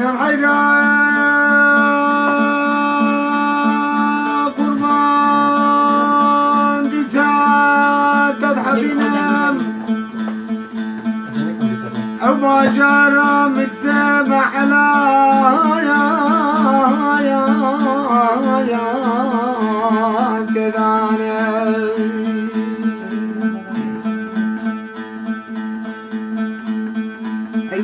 سینم حیرا قربان دیسات تضحبینم او باجارا مكسب على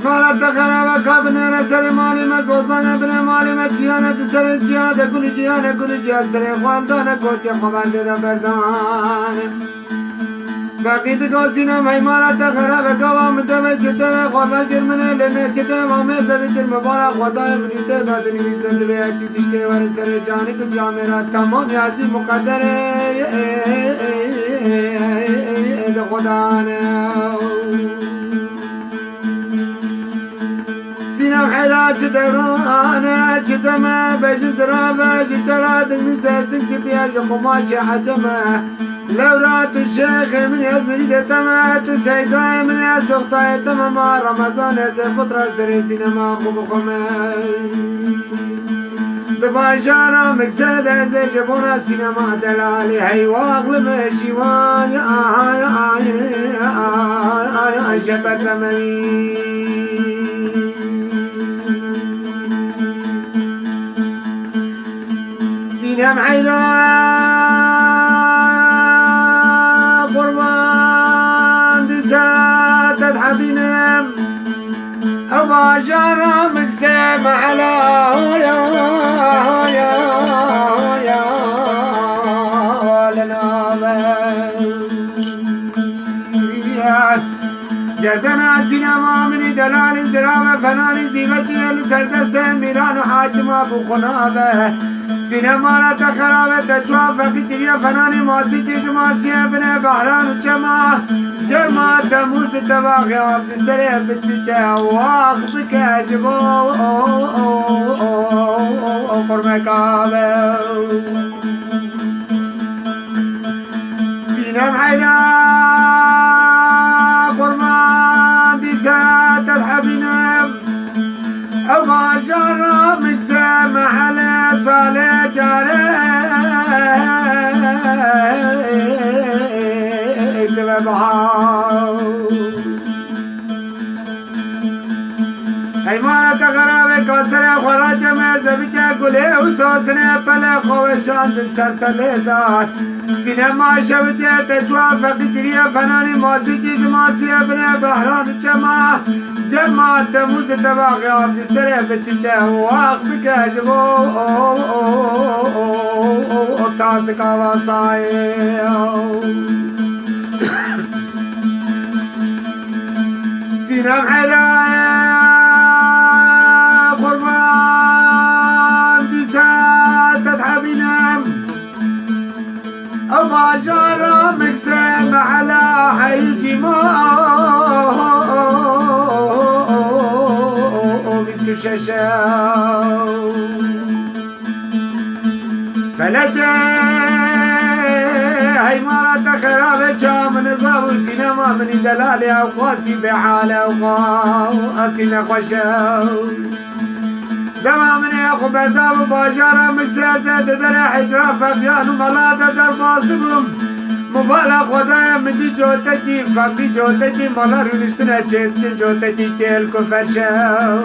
إجمالا تخرب كابنا نسر مالي مزوزانا بن مالي مچيانا تسر جيانا كل جيانا كل جيانا سر خواندانا كوتي خبر دادا بردان باقي تقاسينا ميمانا تخرب كابا مدوي كتب خوانا جرمنا لنا كتب ومي سد المبارا خداي منيته دادني بيسد بيا چي تشتي ورسر جاني كل جامرا تمام ياسي مقدر خدانا سینم حیرا چه دورانه چه دمه بجزرا بجترا دنسه سنك بياج قماش حجمه لورا تو شيخ من يزمني دتمه تو سيداي من يسقطاي تمام رمضان زي فطرة سري سينما قبقمه دباشارا مكسد زي جبونا سينما دلالي هي واغل مشيوان شبت زمني سينم حيلا قربان دسات تضحبينم أباشارا مكسب على جدنا سينما من دلال زرابة فنان زيبتي لسردست ميران حاكم أبو خنابة سينما لا تخرابة تجوا فقيتية فنان ماسكي جماسي ابن بحران وجما جرما تموز تباغي عبد السلام بتشتا واخذك اجبو قرمك عابو سينما حيلا قرمان ديسات الحبينم أبا جرى مكسم على صالح جاري حيمانة غرابة كسر خراج مزبكة قولي وصوصنا بلا خوشان بالسر تليدات سينما شوتي تجوا فقدرية فناني ماسكي جماسي ابن بحران جما جما تموز تباغي عبد السريع بچته واخبك اجبو تاسك واساي سينم حرايا قربان دسات تضحبينم أبا جارة مكسم على حيجي مو بيستو شاشاو فلتي هاي مرات خرابة شام نظام سينما من دلالي أقواسي بحالة وقاسينا خوشاو دما من اخو برداب باشارة مكساتة تدر حجرة فقيان وملاتا در باصبهم مبالغ خدايا من دي جوتتي فقدي جوتتي مالا رونشتنا چند جوتتي كيل كفرشاو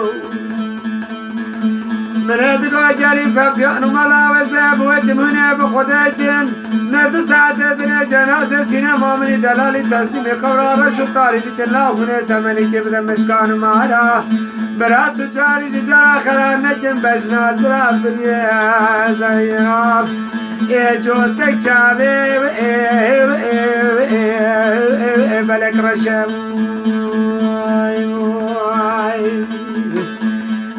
من ادقا جالي فقيان وملا وزاب ودمهنا بخدايتين ندو ساعة دنا جنازة سينما من دلالي تسليم قرار شطاري دي تلاو هنا تملي كبدا مشكان مالا برات تجاري جرا خران نجم بشنا زراب يا زينب ايه جوتك شابي بلك رشم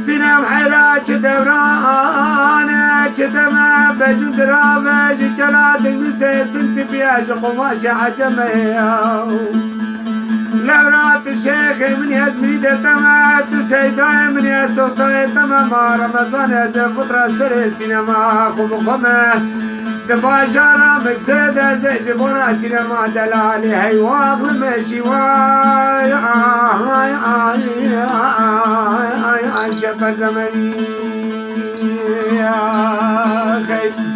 سينم حراج دورانه چتما بجزرا بجلات المسيسن سبياج قماش عجمه لورات الشيخ من يزمي دتما تسيداي من يسوطاي تمام رمضان زي فطرة سري سينما قبقمه دباشارة مكسدة زي جبونا سينما دلالي هي واغل مشي واي من شفر زمني يا خير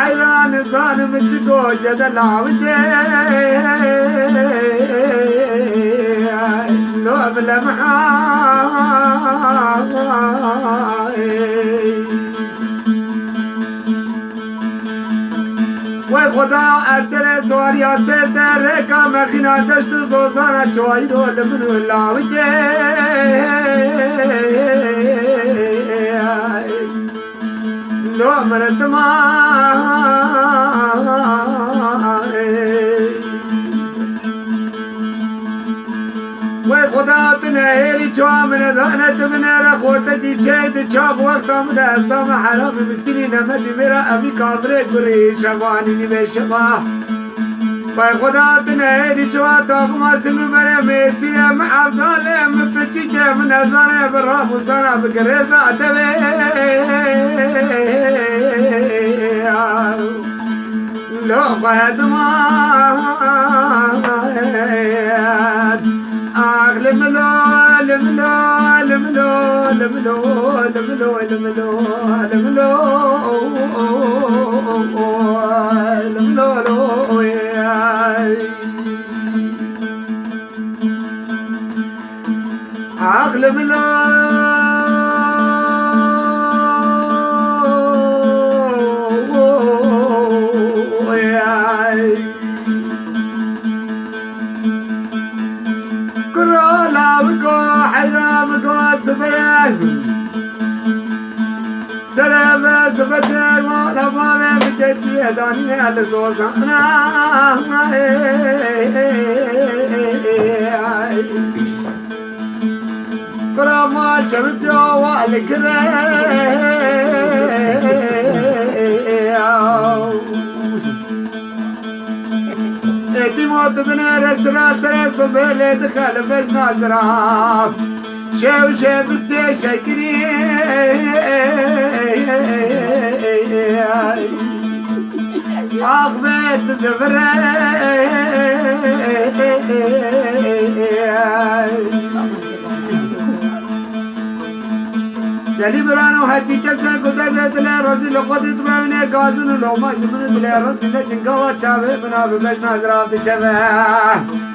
حيران صار متشكو جدلاوتي لو بلمحاي وخدا اثر سواریا سے تیرے کا مخنا دشت زوزانا چوئی رو لمن لاوتي لو مرت ما وای خدا تنهیری چوا من دانت من رخوتتی چید چاق وقتم دستم حرام مستینی نمدی میرا امی کامره گری شوانی نیمه شما وای خدا تنهیری چوا تاقما سمی بره میسیم عبدالم پچی که من ازانه برا موسانا بگریزا دوی لو قد ما لملو لملو لملو لملو لملو لملو لملو لملو لملو سلام سبتر مولا مامي بجيتي داني على زوزانا كرما شمتو والكري موت بن رسلا سرس بلي دخل بجنا زراف شو بستي شكري أخبت زفري جلي برانو حجي كسر قدرت لي رزي لقدت بمني قازن لو ما جبنت لي رزي لجنقوا شابه بنا ببجنا زراف تشبه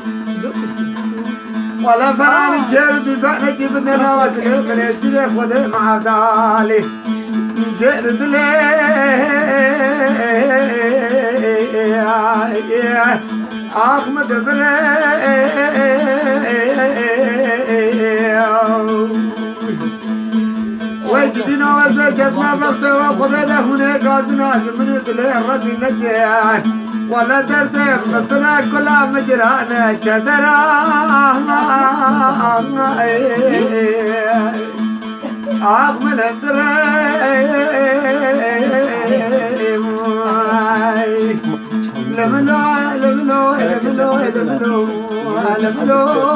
ولا فران جرد زعنك بدنا وادلي من يسير خذ مع دالي جرد لي احمد بري ويجدنا وزكتنا بخته وخذ له هناك غازنا من يدلي الرزي لك ولا ترسخ مثلا كل مجرانا كدرا أقبل الدريم لملو لملو لملو لملو لملو